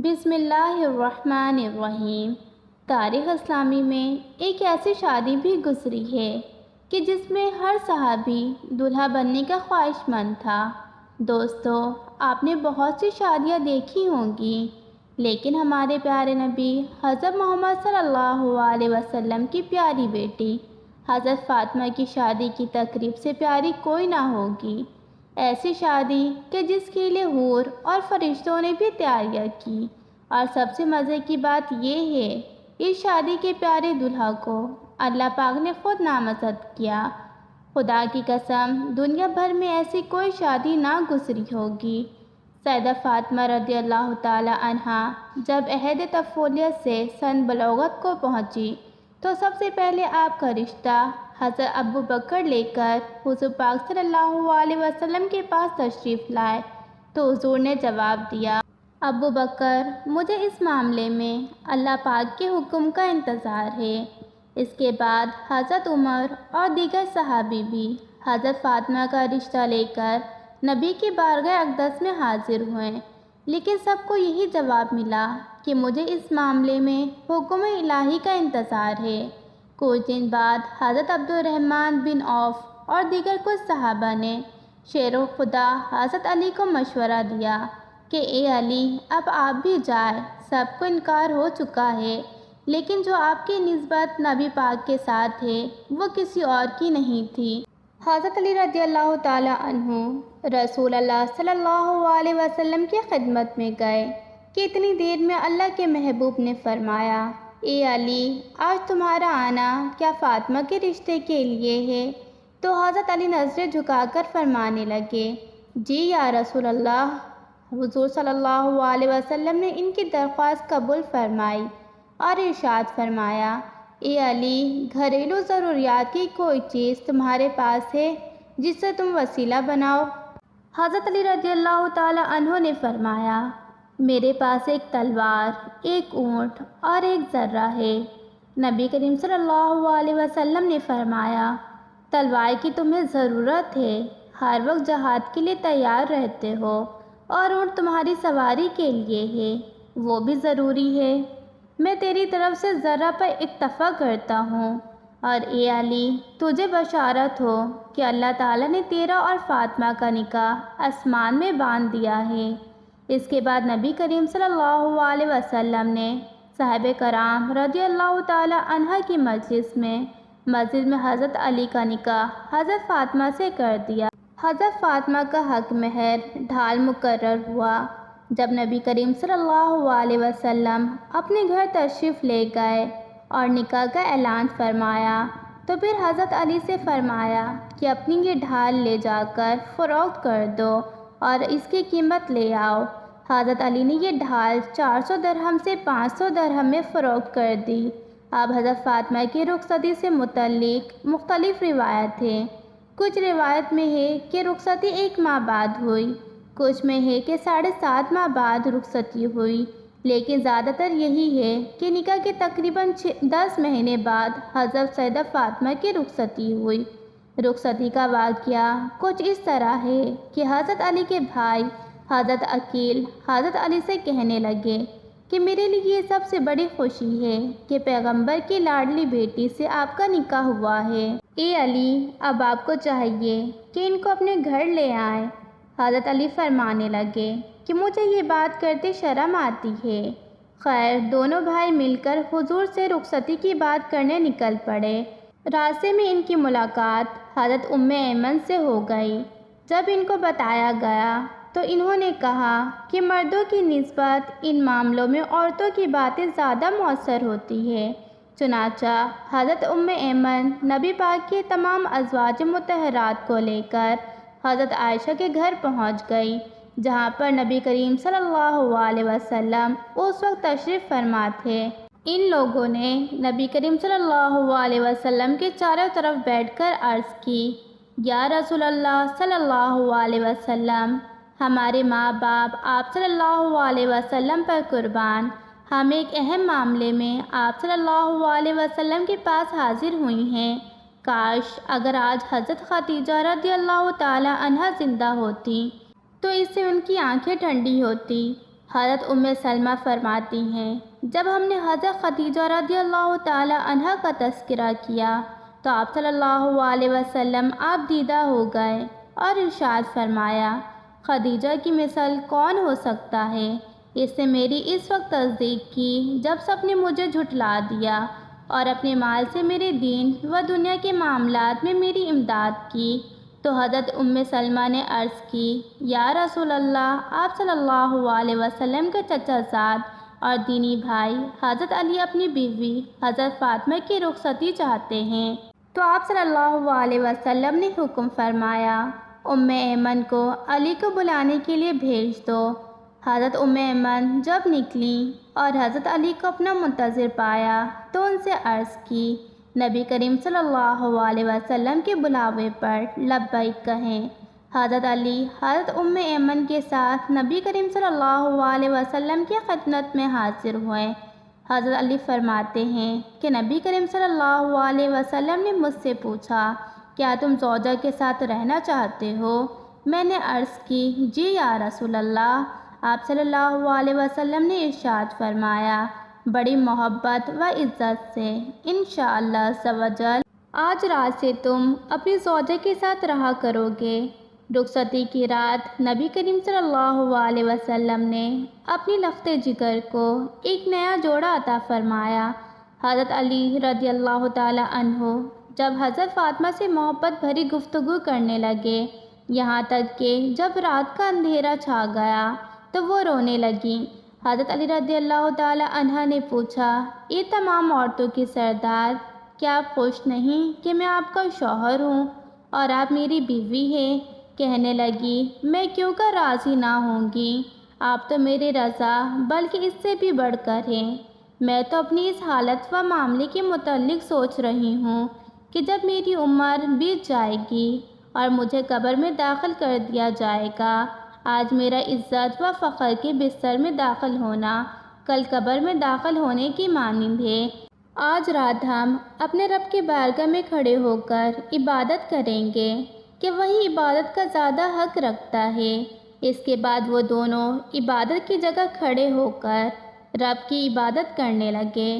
بسم اللہ الرحمن الرحیم۔ تاریخ اسلامی میں ایک ایسی شادی بھی گزری ہے کہ جس میں ہر صحابی دلہا بننے کا خواہش مند تھا۔ دوستو، آپ نے بہت سی شادیاں دیکھی ہوں گی، لیکن ہمارے پیارے نبی حضرت محمد صلی اللہ علیہ وسلم کی پیاری بیٹی حضرت فاطمہ کی شادی کی تقریب سے پیاری کوئی نہ ہوگی۔ ایسی شادی کہ جس کے لیے حور اور فرشتوں نے بھی تیاریاں کی، اور سب سے مزے کی بات یہ ہے اس شادی کے پیارے دلہا کو اللہ پاک نے خود نامزد کیا۔ خدا کی قسم، دنیا بھر میں ایسی کوئی شادی نہ گزری ہوگی۔ سیدہ فاطمہ رضی اللہ تعالی عنہا جب عہد طفولیت سے سن بلوغت کو پہنچی تو سب سے پہلے آپ کا رشتہ حضرت ابو بکر لے کر حضور پاک صلی اللہ علیہ وسلم کے پاس تشریف لائے تو حضور نے جواب دیا، ابو بکر، مجھے اس معاملے میں اللہ پاک کے حکم کا انتظار ہے۔ اس کے بعد حضرت عمر اور دیگر صحابی بھی حضرت فاطمہ کا رشتہ لے کر نبی کی بارگاہ اقدس میں حاضر ہوئے، لیکن سب کو یہی جواب ملا کہ مجھے اس معاملے میں حکم الہی کا انتظار ہے۔ کچھ دن بعد حضرت عبد الرحمن بن عوف اور دیگر کچھ صحابہ نے شیر خدا حضرت علی کو مشورہ دیا کہ اے علی، اب آپ بھی جائیں، سب کو انکار ہو چکا ہے، لیکن جو آپ کی نسبت نبی پاک کے ساتھ ہے وہ کسی اور کی نہیں تھی۔ حضرت علی رضی اللہ تعالی عنہ رسول اللہ صلی اللہ علیہ وسلم کی خدمت میں گئے کہ اتنی دیر میں اللہ کے محبوب نے فرمایا، اے علی، آج تمہارا آنا کیا فاطمہ کے رشتے کے لیے ہے؟ تو حضرت علی نظریں جھکا کر فرمانے لگے، جی یا رسول اللہ۔ حضور صلی اللہ علیہ وسلم نے ان کی درخواست قبول فرمائی اور ارشاد فرمایا، اے علی، گھریلو ضروریات کی کوئی چیز تمہارے پاس ہے جس سے تم وسیلہ بناؤ؟ حضرت علی رضی اللہ تعالی عنہ نے فرمایا، میرے پاس ایک تلوار، ایک اونٹ اور ایک ذرہ ہے۔ نبی کریم صلی اللہ علیہ وسلم نے فرمایا، تلوار کی تمہیں ضرورت ہے، ہر وقت جہاد کے لیے تیار رہتے ہو، اور اونٹ تمہاری سواری کے لیے ہے، وہ بھی ضروری ہے۔ میں تیری طرف سے ذرہ پر اکتفا کرتا ہوں، اور اے علی، تجھے بشارت ہو کہ اللہ تعالیٰ نے تیرا اور فاطمہ کا نکاح آسمان میں باندھ دیا ہے۔ اس کے بعد نبی کریم صلی اللہ علیہ وسلم نے صحابہ کرام رضی اللہ تعالی عنہ کی مجلس میں مسجد میں حضرت علی کا نکاح حضرت فاطمہ سے کر دیا۔ حضرت فاطمہ کا حق مہر ڈھال مقرر ہوا۔ جب نبی کریم صلی اللہ علیہ وسلم اپنے گھر تشریف لے گئے اور نکاح کا اعلان فرمایا تو پھر حضرت علی سے فرمایا کہ اپنی یہ ڈھال لے جا کر فروخت کر دو اور اس کی قیمت لے آؤ۔ حضرت علی نے یہ ڈھال 400 درہم سے 500 درہم میں فروخت کر دی۔ اب حضرت فاطمہ کی رخصتی سے متعلق مختلف روایت ہیں۔ کچھ روایت میں ہے کہ رخصتی 1 ماہ بعد ہوئی، کچھ میں ہے کہ 7.5 ماہ بعد رخصتی ہوئی، لیکن زیادہ تر یہی ہے کہ نکاح کے تقریباً 10 مہینے بعد حضرت سیدہ فاطمہ کی رخصتی ہوئی۔ رخصتی کا واقعہ کچھ اس طرح ہے کہ حضرت علی کے بھائی حضرت عقیل حضرت علی سے کہنے لگے کہ میرے لیے یہ سب سے بڑی خوشی ہے کہ پیغمبر کی لاڈلی بیٹی سے آپ کا نکاح ہوا ہے۔ اے علی، اب آپ کو چاہیے کہ ان کو اپنے گھر لے آئیں۔ حضرت علی فرمانے لگے کہ مجھے یہ بات کرتے شرم آتی ہے۔ خیر، دونوں بھائی مل کر حضور سے رخصتی کی بات کرنے نکل پڑے۔ راستے میں ان کی ملاقات حضرت ایمن سے ہو گئی۔ جب ان کو بتایا گیا تو انہوں نے کہا کہ مردوں کی نسبت ان معاملوں میں عورتوں کی باتیں زیادہ مؤثر ہوتی ہیں۔ چنانچہ حضرت ایمن نبی پاک کی تمام ازواج مطہرات کو لے کر حضرت عائشہ کے گھر پہنچ گئی، جہاں پر نبی کریم صلی اللہ علیہ وسلم اس وقت تشریف فرما تھے۔ ان لوگوں نے نبی کریم صلی اللہ علیہ وسلم کے چاروں طرف بیٹھ کر عرض کی، یا رسول اللہ صلی اللہ علیہ وسلم، ہمارے ماں باپ آپ صلی اللہ علیہ وسلم پر قربان، ہم ایک اہم معاملے میں آپ صلی اللہ علیہ وسلم کے پاس حاضر ہوئی ہیں۔ کاش اگر آج حضرت خدیجہ رضی اللہ تعالی عنہا زندہ ہوتی تو اس سے ان کی آنکھیں ٹھنڈی ہوتی۔ حضرت سلمہ فرماتی ہیں، جب ہم نے حضرت خدیجہ رضی اللہ تعالی عنہا کا تذکرہ کیا تو آپ صلی اللہ علیہ وسلم آپ دیدہ ہو گئے اور ارشاد فرمایا، خدیجہ کی مثال کون ہو سکتا ہے؟ اس نے میری اس وقت تصدیق کی جب سب نے مجھے جھٹلا دیا اور اپنے مال سے میرے دین و دنیا کے معاملات میں میری امداد کی۔ تو حضرت سلمہ نے عرض کی، یا رسول اللہ، آپ صلی اللہ علیہ وسلم کے چچا زاد اور دینی بھائی حضرت علی اپنی بیوی حضرت فاطمہ کی رخصتی چاہتے ہیں۔ تو آپ صلی اللہ علیہ وسلم نے حکم فرمایا، ایمن کو علی کو بلانے کے لیے بھیج دو۔ حضرت ایمن جب نکلیں اور حضرت علی کو اپنا منتظر پایا تو ان سے عرض کی، نبی کریم صلی اللہ علیہ وسلم کے بلاوے پر لبیک کہیں۔ حضرت علی حضرت ایمن کے ساتھ نبی کریم صلی اللہ علیہ وسلم کی خدمت میں حاضر ہوئے۔ حضرت علی فرماتے ہیں کہ نبی کریم صلی اللہ علیہ وسلم نے مجھ سے پوچھا، کیا تم زوجہ کے ساتھ رہنا چاہتے ہو؟ میں نے عرض کی، جی یا رسول اللہ۔ آپ صلی اللہ علیہ وسلم نے ارشاد فرمایا، بڑی محبت و عزت سے، انشاءاللہ عز و جل آج رات سے تم اپنی زوجہ کے ساتھ رہا کرو گے۔ رخصتی کی رات نبی کریم صلی اللہ علیہ وسلم نے اپنی لخت جگر کو ایک نیا جوڑا عطا فرمایا۔ حضرت علی رضی اللہ تعالی عنہ جب حضرت فاطمہ سے محبت بھری گفتگو کرنے لگے، یہاں تک کہ جب رات کا اندھیرا چھا گیا تو وہ رونے لگیں۔ حضرت علی رضی اللہ تعالی عنہ نے پوچھا، اے تمام عورتوں کی سردار، کیا آپ خوش نہیں کہ میں آپ کا شوہر ہوں اور آپ میری بیوی ہیں؟ کہنے لگی، میں کیوں کر راضی نہ ہوں گی؟ آپ تو میرے رضا بلکہ اس سے بھی بڑھ کر ہیں۔ میں تو اپنی اس حالت و معاملے کے متعلق سوچ رہی ہوں کہ جب میری عمر بیت جائے گی اور مجھے قبر میں داخل کر دیا جائے گا، آج میرا عزت و فخر کے بستر میں داخل ہونا کل قبر میں داخل ہونے کی مانند ہے۔ آج رات ہم اپنے رب کے بارگاہ میں کھڑے ہو کر عبادت کریں گے کہ وہی عبادت کا زیادہ حق رکھتا ہے۔ اس کے بعد وہ دونوں عبادت کی جگہ کھڑے ہو کر رب کی عبادت کرنے لگے۔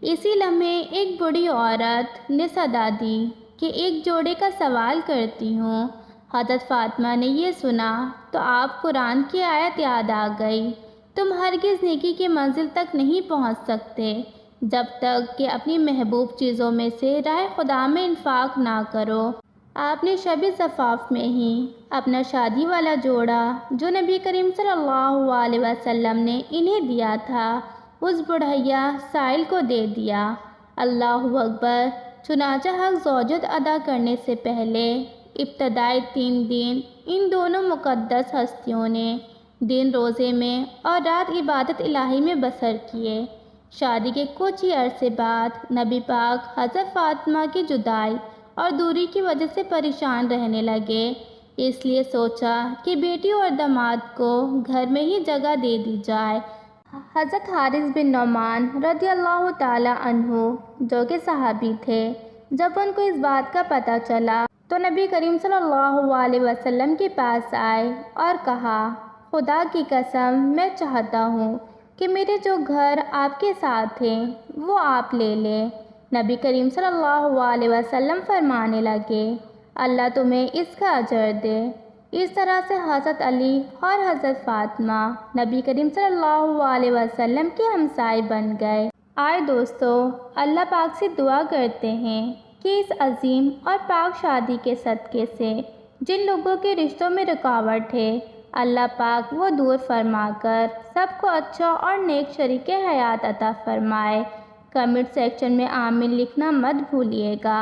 اسی لمحے ایک بوڑھی عورت نے صدا دی کہ ایک جوڑے کا سوال کرتی ہوں۔ حضرت فاطمہ نے یہ سنا تو آپ قرآن کی آیت یاد آ گئی، تم ہرگز نیکی کی منزل تک نہیں پہنچ سکتے جب تک کہ اپنی محبوب چیزوں میں سے راہ خدا میں انفاق نہ کرو۔ آپ نے شب زفاف میں ہی اپنا شادی والا جوڑا جو نبی کریم صلی اللہ علیہ وسلم نے انہیں دیا تھا اس بڑھیا سائل کو دے دیا۔ اللہ اکبر۔ چنانچہ حق زوجت ادا کرنے سے پہلے ابتدائی 3 دن ان دونوں مقدس ہستیوں نے دن روزے میں اور رات عبادت الہی میں بسر کیے۔ شادی کے کچھ ہی عرصے بعد نبی پاک حضرت فاطمہ کی جدائی اور دوری کی وجہ سے پریشان رہنے لگے، اس لیے سوچا کہ بیٹی اور داماد کو گھر میں ہی جگہ دے دی جائے۔ حضرت حارث بن نعمان رضی اللہ تعالی عنہ جو کہ صحابی تھے، جب ان کو اس بات کا پتہ چلا تو نبی کریم صلی اللہ علیہ وسلم کے پاس آئے اور کہا، خدا کی قسم میں چاہتا ہوں کہ میرے جو گھر آپ کے ساتھ ہیں وہ آپ لے لیں۔ نبی کریم صلی اللہ علیہ وسلم فرمانے لگے، اللہ تمہیں اس کا اجر دے۔ اس طرح سے حضرت علی اور حضرت فاطمہ نبی کریم صلی اللہ علیہ وسلم کے ہمسائے بن گئے۔ آئے دوستو، اللہ پاک سے دعا کرتے ہیں کہ اس عظیم اور پاک شادی کے صدقے سے جن لوگوں کے رشتوں میں رکاوٹ ہے، اللہ پاک وہ دور فرما کر سب کو اچھا اور نیک شریک حیات عطا فرمائے۔ کمنٹ سیکشن میں آمین لکھنا مت بھولیے گا۔